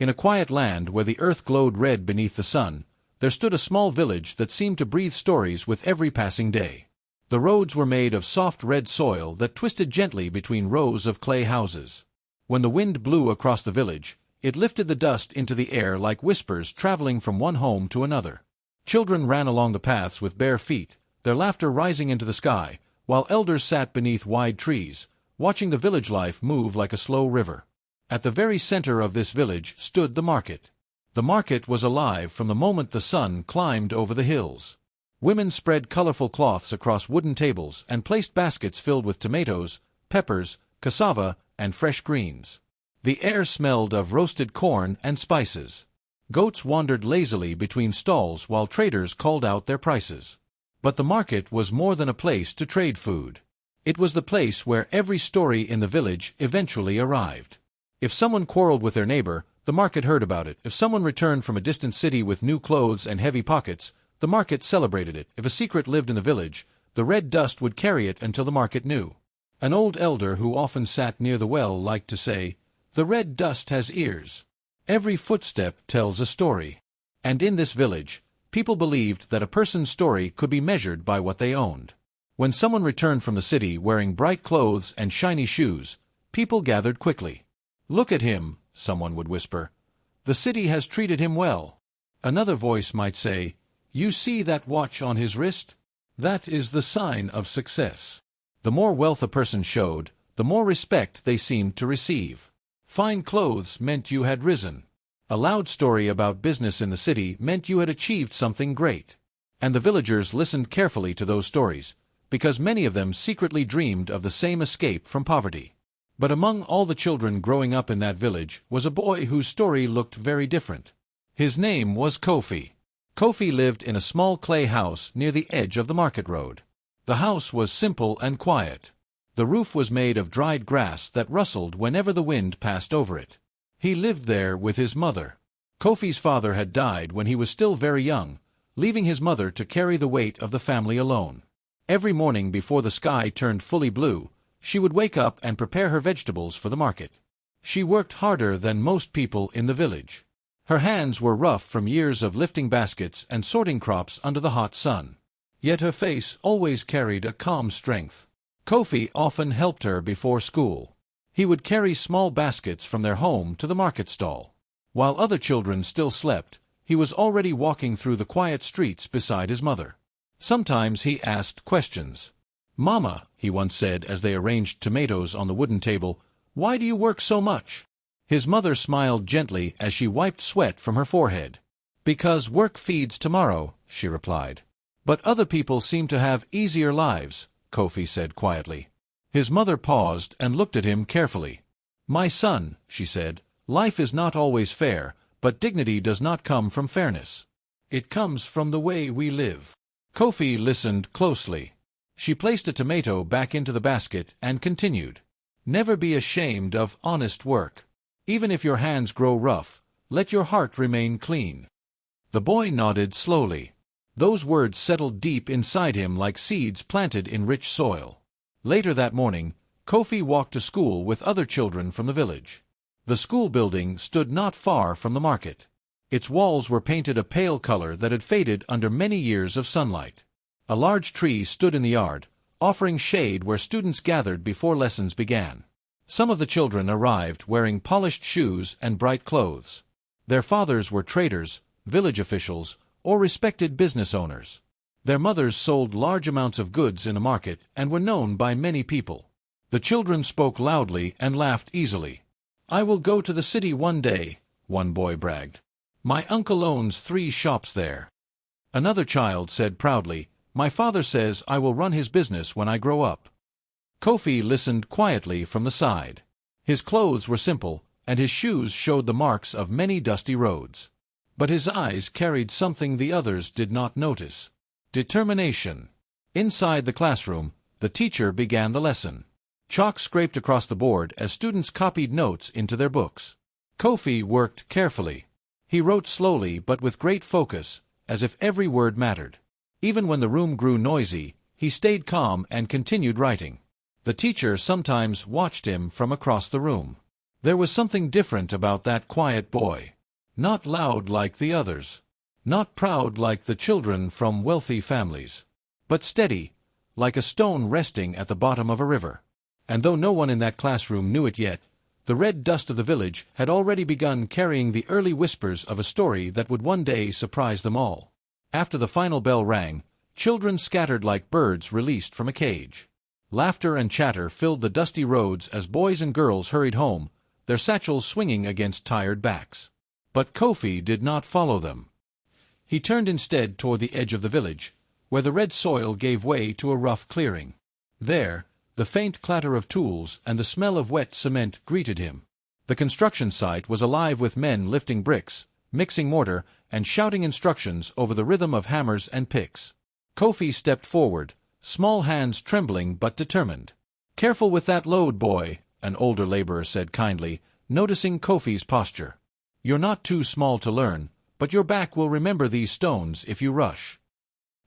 In a quiet land where the earth glowed red beneath the sun, there stood a small village that seemed to breathe stories with every passing day. The roads were made of soft red soil that twisted gently between rows of clay houses. When the wind blew across the village, it lifted the dust into the air like whispers traveling from one home to another. Children ran along the paths with bare feet, their laughter rising into the sky, while elders sat beneath wide trees, watching the village life move like a slow river. At the very center of this village stood the market. The market was alive from the moment the sun climbed over the hills. Women spread colorful cloths across wooden tables and placed baskets filled with tomatoes, peppers, cassava, and fresh greens. The air smelled of roasted corn and spices. Goats wandered lazily between stalls while traders called out their prices. But the market was more than a place to trade food. It was the place where every story in the village eventually arrived. If someone quarreled with their neighbor, the market heard about it. If someone returned from a distant city with new clothes and heavy pockets, the market celebrated it. If a secret lived in the village, the red dust would carry it until the market knew. An old elder who often sat near the well liked to say, "The red dust has ears. Every footstep tells a story." And in this village, people believed that a person's story could be measured by what they owned. When someone returned from the city wearing bright clothes and shiny shoes, people gathered quickly. "Look at him," someone would whisper. "The city has treated him well." Another voice might say, "You see that watch on his wrist? That is the sign of success." The more wealth a person showed, the more respect they seemed to receive. Fine clothes meant you had risen. A loud story about business in the city meant you had achieved something great. And the villagers listened carefully to those stories, because many of them secretly dreamed of the same escape from poverty. But among all the children growing up in that village was a boy whose story looked very different. His name was Kofi. Kofi lived in a small clay house near the edge of the market road. The house was simple and quiet. The roof was made of dried grass that rustled whenever the wind passed over it. He lived there with his mother. Kofi's father had died when he was still very young, leaving his mother to carry the weight of the family alone. Every morning before the sky turned fully blue, she would wake up and prepare her vegetables for the market. She worked harder than most people in the village. Her hands were rough from years of lifting baskets and sorting crops under the hot sun. Yet her face always carried a calm strength. Kofi often helped her before school. He would carry small baskets from their home to the market stall. While other children still slept, he was already walking through the quiet streets beside his mother. Sometimes he asked questions. "Mama," he once said as they arranged tomatoes on the wooden table, "why do you work so much?" His mother smiled gently as she wiped sweat from her forehead. "Because work feeds tomorrow," she replied. "But other people seem to have easier lives," Kofi said quietly. His mother paused and looked at him carefully. "My son," she said, "life is not always fair, but dignity does not come from fairness. It comes from the way we live." Kofi listened closely. She placed a tomato back into the basket and continued, "Never be ashamed of honest work. Even if your hands grow rough, let your heart remain clean." The boy nodded slowly. Those words settled deep inside him like seeds planted in rich soil. Later that morning, Kofi walked to school with other children from the village. The school building stood not far from the market. Its walls were painted a pale color that had faded under many years of sunlight. A large tree stood in the yard, offering shade where students gathered before lessons began. Some of the children arrived wearing polished shoes and bright clothes. Their fathers were traders, village officials, or respected business owners. Their mothers sold large amounts of goods in the market and were known by many people. The children spoke loudly and laughed easily. "I will go to the city one day," one boy bragged. "My uncle owns 3 shops there." Another child said proudly, "My father says I will run his business when I grow up." Kofi listened quietly from the side. His clothes were simple, and his shoes showed the marks of many dusty roads. But his eyes carried something the others did not notice: determination. Inside the classroom, the teacher began the lesson. Chalk scraped across the board as students copied notes into their books. Kofi worked carefully. He wrote slowly but with great focus, as if every word mattered. Even when the room grew noisy, he stayed calm and continued writing. The teacher sometimes watched him from across the room. There was something different about that quiet boy. Not loud like the others. Not proud like the children from wealthy families. But steady, like a stone resting at the bottom of a river. And though no one in that classroom knew it yet, the red dust of the village had already begun carrying the early whispers of a story that would one day surprise them all. After the final bell rang, children scattered like birds released from a cage. Laughter and chatter filled the dusty roads as boys and girls hurried home, their satchels swinging against tired backs. But Kofi did not follow them. He turned instead toward the edge of the village, where the red soil gave way to a rough clearing. There, the faint clatter of tools and the smell of wet cement greeted him. The construction site was alive with men lifting bricks, mixing mortar, and shouting instructions over the rhythm of hammers and picks. Kofi stepped forward, small hands trembling but determined. "Careful with that load, boy," an older laborer said kindly, noticing Kofi's posture. "You're not too small to learn, but your back will remember these stones if you rush."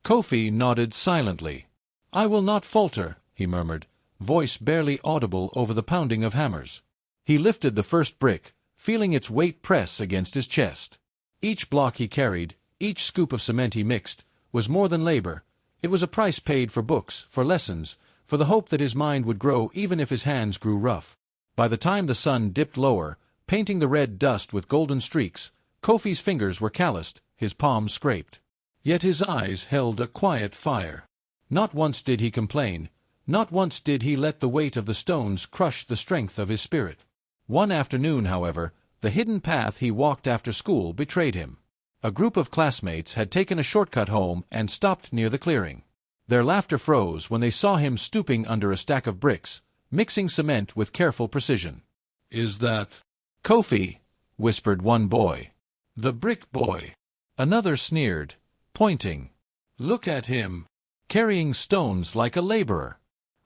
Kofi nodded silently. "I will not falter," he murmured, voice barely audible over the pounding of hammers. He lifted the first brick, feeling its weight press against his chest. Each block he carried, each scoop of cement he mixed, was more than labor. It was a price paid for books, for lessons, for the hope that his mind would grow even if his hands grew rough. By the time the sun dipped lower, painting the red dust with golden streaks, Kofi's fingers were calloused, his palms scraped. Yet his eyes held a quiet fire. Not once did he complain. Not once did he let the weight of the stones crush the strength of his spirit. One afternoon, however, the hidden path he walked after school betrayed him. A group of classmates had taken a shortcut home and stopped near the clearing. Their laughter froze when they saw him stooping under a stack of bricks, mixing cement with careful precision. "Is that Kofi?" whispered one boy. "The brick boy." Another sneered, pointing. "Look at him, carrying stones like a laborer.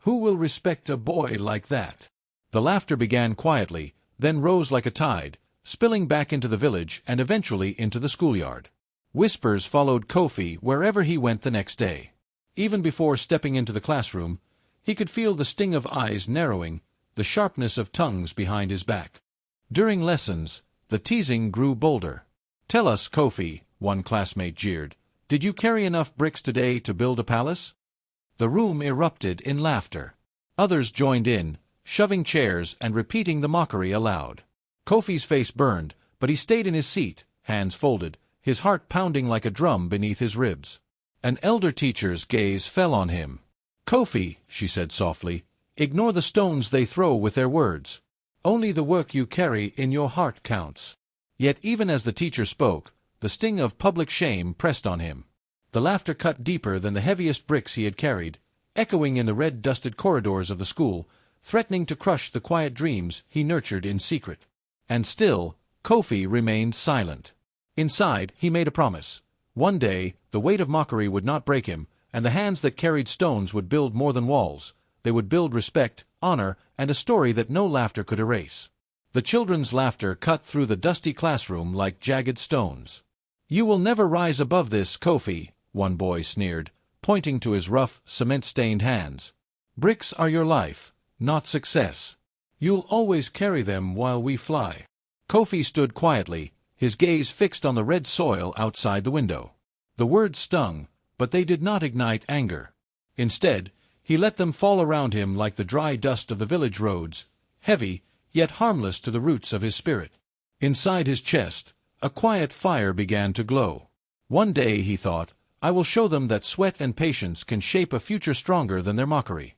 Who will respect a boy like that?" The laughter began quietly, then rose like a tide, spilling back into the village and eventually into the schoolyard. Whispers followed Kofi wherever he went the next day. Even before stepping into the classroom, he could feel the sting of eyes narrowing, the sharpness of tongues behind his back. During lessons, the teasing grew bolder. "Tell us, Kofi," one classmate jeered, "did you carry enough bricks today to build a palace?" The room erupted in laughter. Others joined in, shoving chairs and repeating the mockery aloud. Kofi's face burned, but he stayed in his seat, hands folded, his heart pounding like a drum beneath his ribs. An elder teacher's gaze fell on him. "Kofi," she said softly, "ignore the stones they throw with their words. Only the work you carry in your heart counts." Yet even as the teacher spoke, the sting of public shame pressed on him. The laughter cut deeper than the heaviest bricks he had carried, echoing in the red-dusted corridors of the school, threatening to crush the quiet dreams he nurtured in secret. And still, Kofi remained silent. Inside, he made a promise. One day, the weight of mockery would not break him, and the hands that carried stones would build more than walls. They would build respect, honor, and a story that no laughter could erase. The children's laughter cut through the dusty classroom like jagged stones. "You will never rise above this, Kofi," one boy sneered, pointing to his rough, cement-stained hands. "Bricks are your life, not success. You'll always carry them while we fly." Kofi stood quietly, his gaze fixed on the red soil outside the window. The words stung, but they did not ignite anger. Instead, he let them fall around him like the dry dust of the village roads, heavy, yet harmless to the roots of his spirit. Inside his chest, a quiet fire began to glow. One day, he thought, I will show them that sweat and patience can shape a future stronger than their mockery.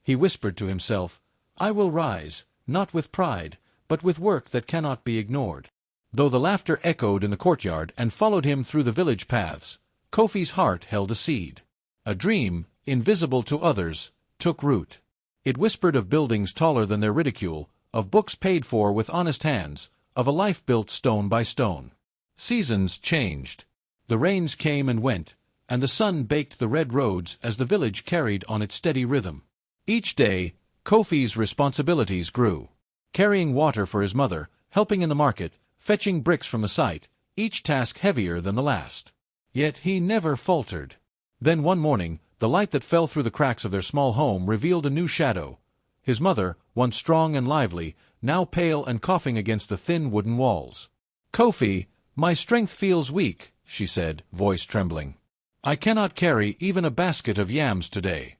He whispered to himself, I will rise, not with pride, but with work that cannot be ignored. Though the laughter echoed in the courtyard and followed him through the village paths, Kofi's heart held a seed. A dream, invisible to others, took root. It whispered of buildings taller than their ridicule, of books paid for with honest hands, of a life built stone by stone. Seasons changed. The rains came and went, and the sun baked the red roads as the village carried on its steady rhythm. Each day, Kofi's responsibilities grew. Carrying water for his mother, helping in the market, fetching bricks from the site, each task heavier than the last. Yet he never faltered. Then one morning, the light that fell through the cracks of their small home revealed a new shadow. His mother, once strong and lively, now pale and coughing against the thin wooden walls. "Kofi, my strength feels weak," she said, voice trembling. "I cannot carry even a basket of yams today."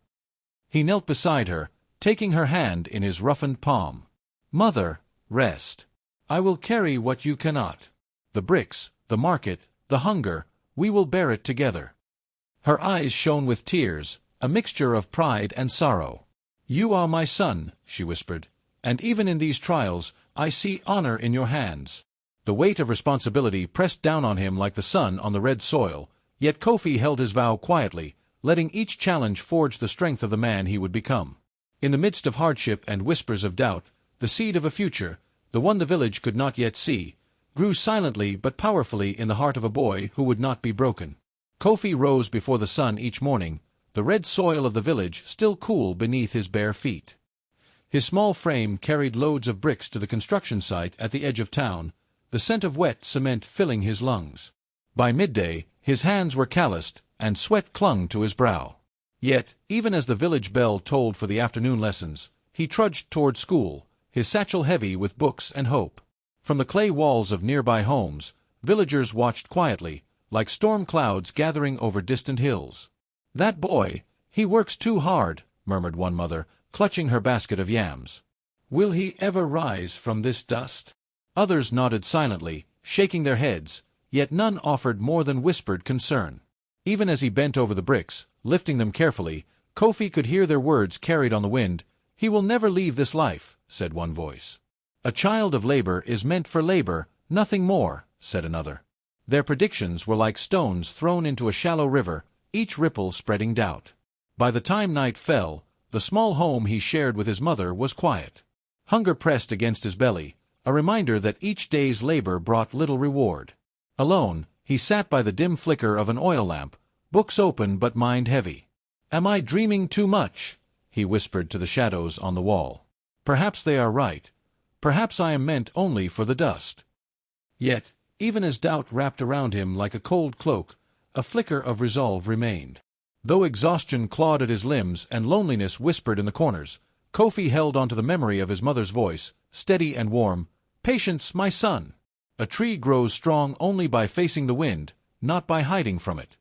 He knelt beside her, taking her hand in his roughened palm. "Mother, rest. I will carry what you cannot. The bricks, the market, the hunger, we will bear it together." Her eyes shone with tears, a mixture of pride and sorrow. "You are my son," she whispered, "and even in these trials, I see honor in your hands." The weight of responsibility pressed down on him like the sun on the red soil, yet Kofi held his vow quietly, letting each challenge forge the strength of the man he would become. In the midst of hardship and whispers of doubt, the seed of a future, the one the village could not yet see, grew silently but powerfully in the heart of a boy who would not be broken. Kofi rose before the sun each morning, the red soil of the village still cool beneath his bare feet. His small frame carried loads of bricks to the construction site at the edge of town, the scent of wet cement filling his lungs. By midday, his hands were calloused, and sweat clung to his brow. Yet, even as the village bell tolled for the afternoon lessons, he trudged toward school, his satchel heavy with books and hope. From the clay walls of nearby homes, villagers watched quietly, like storm clouds gathering over distant hills. "That boy, he works too hard," murmured one mother, clutching her basket of yams. "Will he ever rise from this dust?" Others nodded silently, shaking their heads, yet none offered more than whispered concern. Even as he bent over the bricks, lifting them carefully, Kofi could hear their words carried on the wind. "He will never leave this life," said one voice. "A child of labor is meant for labor, nothing more," said another. Their predictions were like stones thrown into a shallow river, each ripple spreading doubt. By the time night fell, the small home he shared with his mother was quiet. Hunger pressed against his belly, a reminder that each day's labor brought little reward. Alone, he sat by the dim flicker of an oil lamp, books open but mind heavy. "Am I dreaming too much?" he whispered to the shadows on the wall. "Perhaps they are right. Perhaps I am meant only for the dust." Yet, even as doubt wrapped around him like a cold cloak, a flicker of resolve remained. Though exhaustion clawed at his limbs and loneliness whispered in the corners, Kofi held onto the memory of his mother's voice, steady and warm. "Patience, my son. A tree grows strong only by facing the wind, not by hiding from it."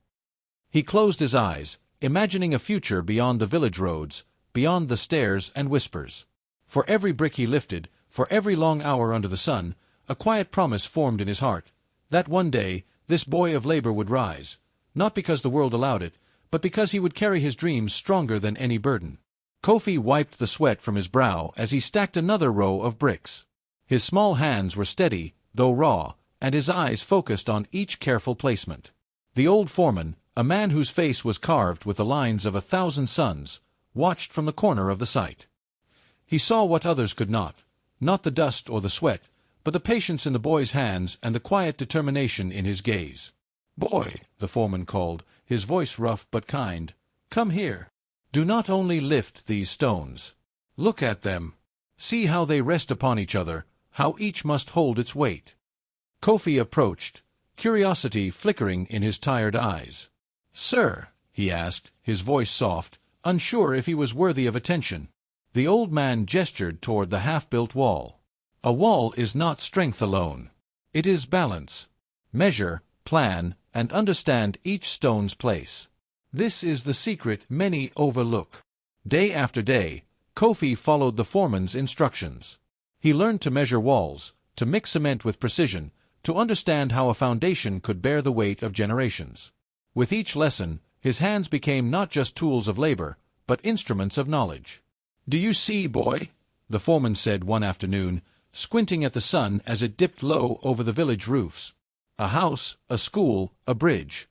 He closed his eyes, imagining a future beyond the village roads, beyond the stairs and whispers. For every brick he lifted, for every long hour under the sun, a quiet promise formed in his heart, that one day this boy of labor would rise, not because the world allowed it, but because he would carry his dreams stronger than any burden. Kofi wiped the sweat from his brow as he stacked another row of bricks. His small hands were steady, though raw, and his eyes focused on each careful placement. The old foreman, a man whose face was carved with the lines of 1,000 suns, watched from the corner of the site. He saw what others could not the dust or the sweat, but the patience in the boy's hands and the quiet determination in his gaze. "Boy," the foreman called, his voice rough but kind, "come here. Do not only lift these stones. Look at them. See how they rest upon each other, how each must hold its weight." Kofi approached, curiosity flickering in his tired eyes. "Sir," he asked, his voice soft, unsure if he was worthy of attention. The old man gestured toward the half-built wall. "A wall is not strength alone. It is balance. Measure, plan, and understand each stone's place. This is the secret many overlook." Day after day, Kofi followed the foreman's instructions. He learned to measure walls, to mix cement with precision, to understand how a foundation could bear the weight of generations. With each lesson, his hands became not just tools of labor, but instruments of knowledge. "Do you see, boy?" the foreman said one afternoon, squinting at the sun as it dipped low over the village roofs. "A house, a school, a bridge.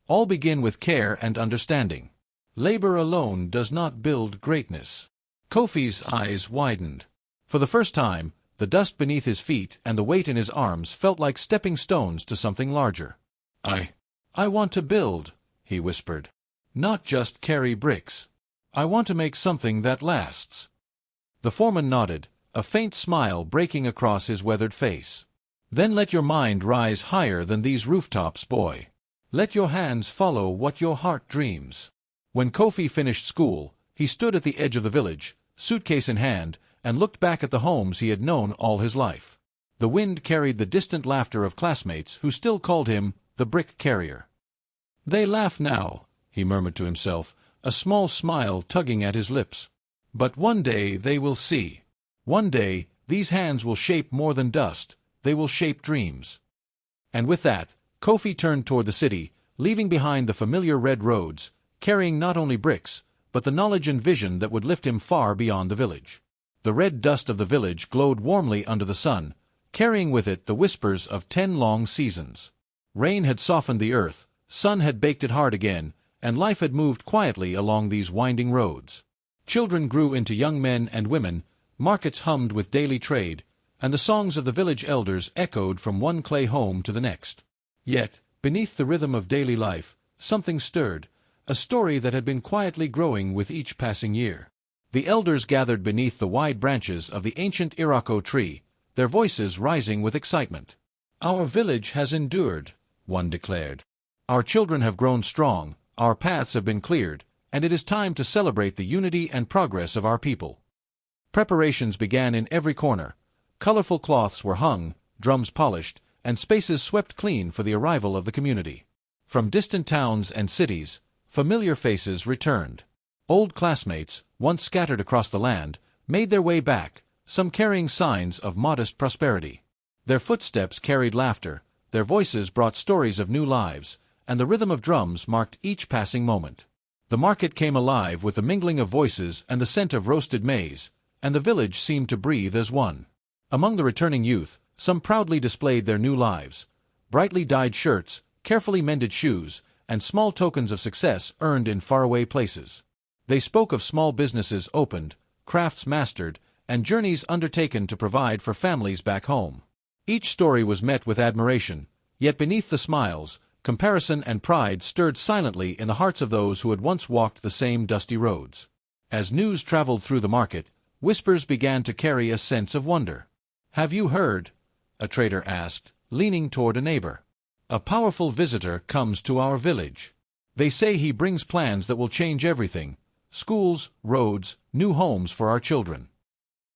All begin with care and understanding. Labor alone does not build greatness." Kofi's eyes widened. For the first time, the dust beneath his feet and the weight in his arms felt like stepping stones to something larger. I want to build," he whispered. "Not just carry bricks. I want to make something that lasts." The foreman nodded, a faint smile breaking across his weathered face. "Then let your mind rise higher than these rooftops, boy. Let your hands follow what your heart dreams." When Kofi finished school, he stood at the edge of the village, suitcase in hand, and looked back at the homes he had known all his life. The wind carried the distant laughter of classmates who still called him the brick carrier. "They laugh now," he murmured to himself, a small smile tugging at his lips. "But one day they will see. One day these hands will shape more than dust, they will shape dreams." And with that, Kofi turned toward the city, leaving behind the familiar red roads, carrying not only bricks, but the knowledge and vision that would lift him far beyond the village. The red dust of the village glowed warmly under the sun, carrying with it the whispers of 10 long seasons. Rain had softened the earth, sun had baked it hard again, and life had moved quietly along these winding roads. Children grew into young men and women, markets hummed with daily trade, and the songs of the village elders echoed from one clay home to the next. Yet, beneath the rhythm of daily life, something stirred, a story that had been quietly growing with each passing year. The elders gathered beneath the wide branches of the ancient Irako tree, their voices rising with excitement. "Our village has endured," one declared. "Our children have grown strong, our paths have been cleared, and it is time to celebrate the unity and progress of our people." Preparations began in every corner. Colorful cloths were hung, drums polished, and spaces swept clean for the arrival of the community. From distant towns and cities, familiar faces returned. Old classmates, once scattered across the land, made their way back, some carrying signs of modest prosperity. Their footsteps carried laughter, their voices brought stories of new lives, and the rhythm of drums marked each passing moment. The market came alive with the mingling of voices and the scent of roasted maize, and the village seemed to breathe as one. Among the returning youth, some proudly displayed their new lives, brightly dyed shirts, carefully mended shoes, and small tokens of success earned in faraway places. They spoke of small businesses opened, crafts mastered, and journeys undertaken to provide for families back home. Each story was met with admiration, yet beneath the smiles, comparison and pride stirred silently in the hearts of those who had once walked the same dusty roads. As news traveled through the market, whispers began to carry a sense of wonder. "Have you heard?" a trader asked, leaning toward a neighbor. "A powerful visitor comes to our village. They say he brings plans that will change everything: schools, roads, new homes for our children."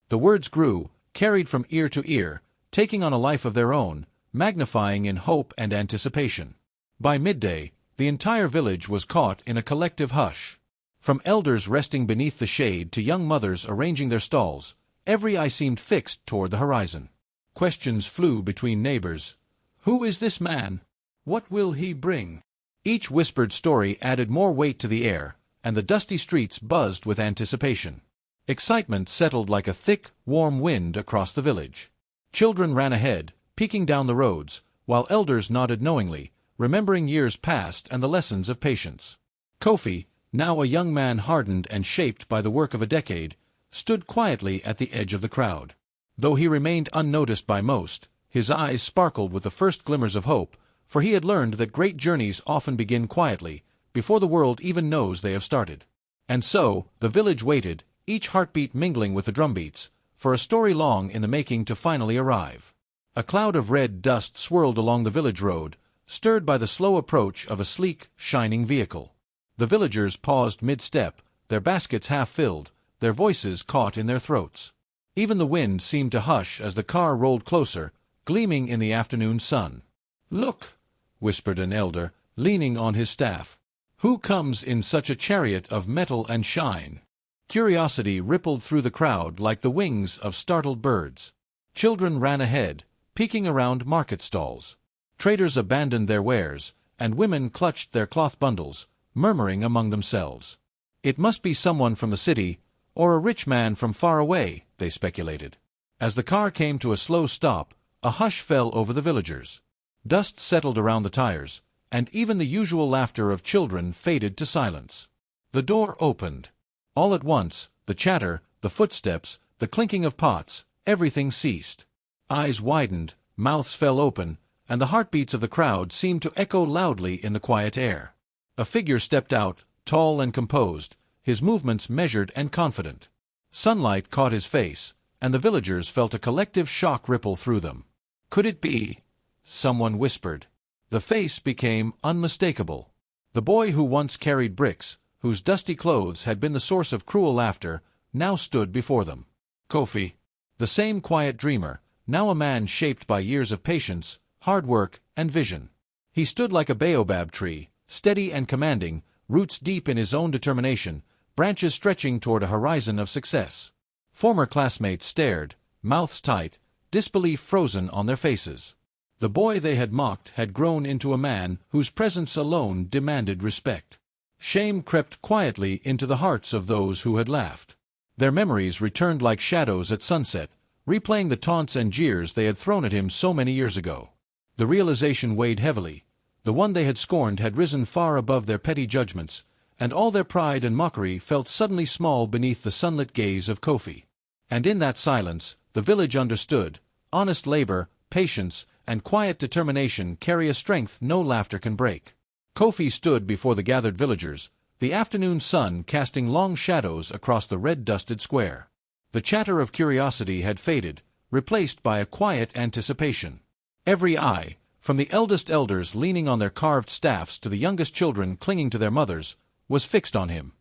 The words grew, carried from ear to ear, taking on a life of their own, magnifying in hope and anticipation. By midday, the entire village was caught in a collective hush. From elders resting beneath the shade to young mothers arranging their stalls, every eye seemed fixed toward the horizon. Questions flew between neighbors. "Who is this man? What will he bring?" Each whispered story added more weight to the air, and the dusty streets buzzed with anticipation. Excitement settled like a thick, warm wind across the village. Children ran ahead, peeking down the roads, while elders nodded knowingly, remembering years past and the lessons of patience. Kofi, now a young man hardened and shaped by the work of a decade, stood quietly at the edge of the crowd. Though he remained unnoticed by most, his eyes sparkled with the first glimmers of hope, for he had learned that great journeys often begin quietly, before the world even knows they have started. And so, the village waited, each heartbeat mingling with the drumbeats, for a story long in the making to finally arrive. A cloud of red dust swirled along the village road, stirred by the slow approach of a sleek, shining vehicle. The villagers paused mid-step, their baskets half-filled, their voices caught in their throats. Even the wind seemed to hush as the car rolled closer, gleaming in the afternoon sun. "Look," whispered an elder, leaning on his staff. "Who comes in such a chariot of metal and shine?" Curiosity rippled through the crowd like the wings of startled birds. Children ran ahead, peeking around market stalls. Traders abandoned their wares, and women clutched their cloth bundles, murmuring among themselves. "It must be someone from the city, or a rich man from far away," they speculated. As the car came to a slow stop, a hush fell over the villagers. Dust settled around the tires, and even the usual laughter of children faded to silence. The door opened. All at once, the chatter, the footsteps, the clinking of pots, everything ceased. Eyes widened, mouths fell open, and the heartbeats of the crowd seemed to echo loudly in the quiet air. A figure stepped out, tall and composed, his movements measured and confident. Sunlight caught his face, and the villagers felt a collective shock ripple through them. "Could it be?" someone whispered. The face became unmistakable. The boy who once carried bricks, whose dusty clothes had been the source of cruel laughter, now stood before them. Kofi. The same quiet dreamer, now a man shaped by years of patience, hard work, and vision. He stood like a baobab tree, steady and commanding, roots deep in his own determination, branches stretching toward a horizon of success. Former classmates stared, mouths tight, disbelief frozen on their faces. The boy they had mocked had grown into a man whose presence alone demanded respect. Shame crept quietly into the hearts of those who had laughed. Their memories returned like shadows at sunset, replaying the taunts and jeers they had thrown at him so many years ago. The realization weighed heavily. The one they had scorned had risen far above their petty judgments, and all their pride and mockery felt suddenly small beneath the sunlit gaze of Kofi. And in that silence, the village understood, honest labor, patience, and quiet determination carry a strength no laughter can break. Kofi stood before the gathered villagers, the afternoon sun casting long shadows across the red-dusted square. The chatter of curiosity had faded, replaced by a quiet anticipation. Every eye, from the eldest elders leaning on their carved staffs to the youngest children clinging to their mothers, was fixed on him.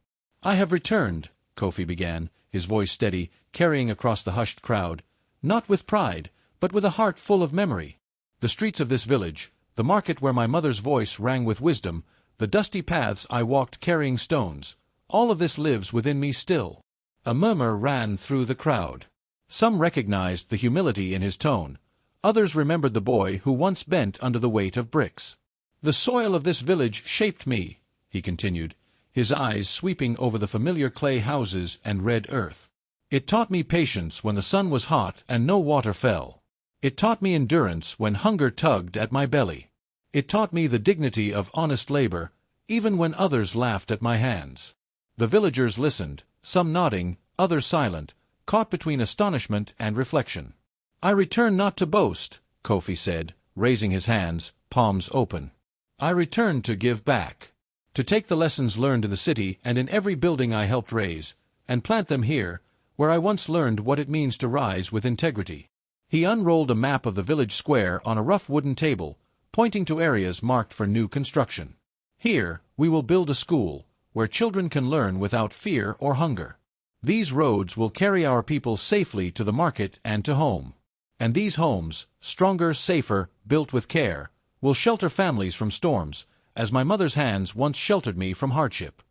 "I have returned," Kofi began, his voice steady, carrying across the hushed crowd, "not with pride, but with a heart full of memory. The streets of this village, the market where my mother's voice rang with wisdom, the dusty paths I walked carrying stones, all of this lives within me still." A murmur ran through the crowd. Some recognized the humility in his tone. Others remembered the boy who once bent under the weight of bricks. "The soil of this village shaped me," he continued, his eyes sweeping over the familiar clay houses and red earth. "It taught me patience when the sun was hot and no water fell. It taught me endurance when hunger tugged at my belly. It taught me the dignity of honest labor, even when others laughed at my hands." The villagers listened, some nodding, others silent, caught between astonishment and reflection. "I return not to boast," Kofi said, raising his hands, palms open. "I return to give back. To take the lessons learned in the city and in every building I helped raise, and plant them here, where I once learned what it means to rise with integrity." He unrolled a map of the village square on a rough wooden table, pointing to areas marked for new construction. "Here, we will build a school, where children can learn without fear or hunger. These roads will carry our people safely to the market and to home. And these homes, stronger, safer, built with care, will shelter families from storms, as my mother's hands once sheltered me from hardship."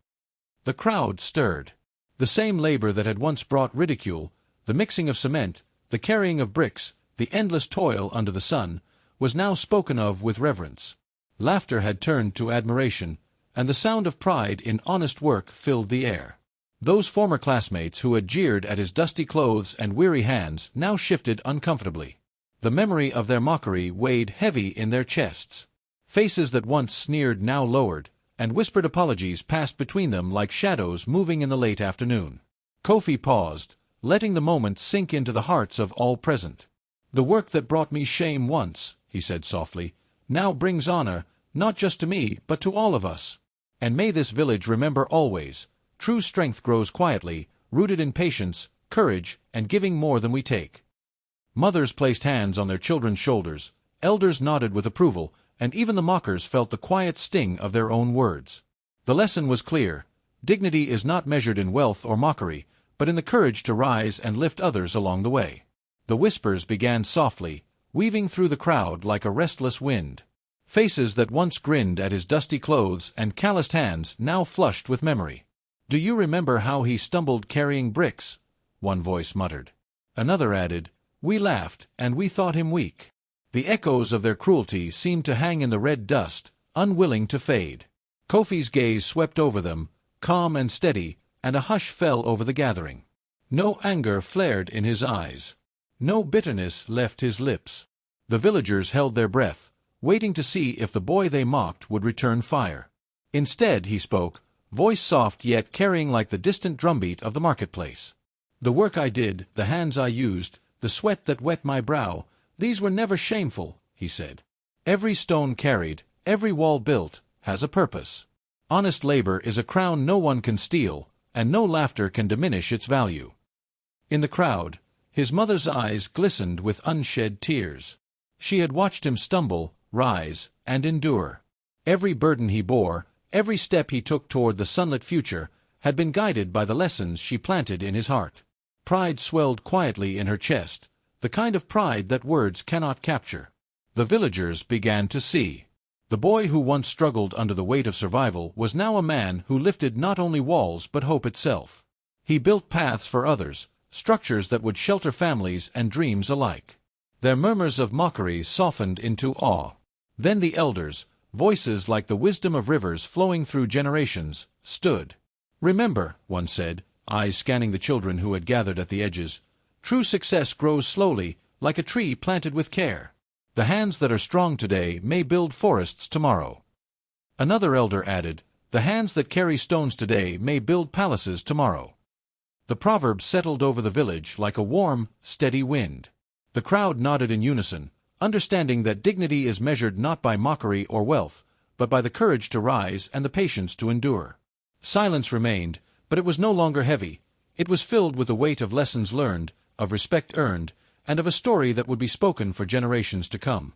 The crowd stirred. The same labor that had once brought ridicule, the mixing of cement, the carrying of bricks, the endless toil under the sun, was now spoken of with reverence. Laughter had turned to admiration, and the sound of pride in honest work filled the air. Those former classmates who had jeered at his dusty clothes and weary hands now shifted uncomfortably. The memory of their mockery weighed heavy in their chests. Faces that once sneered now lowered, and whispered apologies passed between them like shadows moving in the late afternoon. Kofi paused, letting the moment sink into the hearts of all present. "The work that brought me shame once," he said softly, "now brings honor, not just to me, but to all of us. And may this village remember always, true strength grows quietly, rooted in patience, courage, and giving more than we take." Mothers placed hands on their children's shoulders, elders nodded with approval, and even the mockers felt the quiet sting of their own words. The lesson was clear. Dignity is not measured in wealth or mockery, but in the courage to rise and lift others along the way. The whispers began softly, weaving through the crowd like a restless wind. Faces that once grinned at his dusty clothes and calloused hands now flushed with memory. "Do you remember how he stumbled carrying bricks?" one voice muttered. Another added, "We laughed, and we thought him weak." The echoes of their cruelty seemed to hang in the red dust, unwilling to fade. Kofi's gaze swept over them, calm and steady, and a hush fell over the gathering. No anger flared in his eyes. No bitterness left his lips. The villagers held their breath, waiting to see if the boy they mocked would return fire. Instead he spoke, voice soft yet carrying like the distant drumbeat of the marketplace. "The work I did, the hands I used, the sweat that wet my brow, these were never shameful," he said. "Every stone carried, every wall built, has a purpose. Honest labor is a crown no one can steal, and no laughter can diminish its value." In the crowd, his mother's eyes glistened with unshed tears. She had watched him stumble, rise, and endure. Every burden he bore, every step he took toward the sunlit future, had been guided by the lessons she planted in his heart. Pride swelled quietly in her chest, the kind of pride that words cannot capture. The villagers began to see. The boy who once struggled under the weight of survival was now a man who lifted not only walls but hope itself. He built paths for others, structures that would shelter families and dreams alike. Their murmurs of mockery softened into awe. Then the elders, voices like the wisdom of rivers flowing through generations, stood. "Remember," one said, eyes scanning the children who had gathered at the edges, "true success grows slowly, like a tree planted with care. The hands that are strong today may build forests tomorrow." Another elder added, "The hands that carry stones today may build palaces tomorrow." The proverb settled over the village like a warm, steady wind. The crowd nodded in unison, understanding that dignity is measured not by mockery or wealth, but by the courage to rise and the patience to endure. Silence remained, but it was no longer heavy. It was filled with the weight of lessons learned, of respect earned, and of a story that would be spoken for generations to come.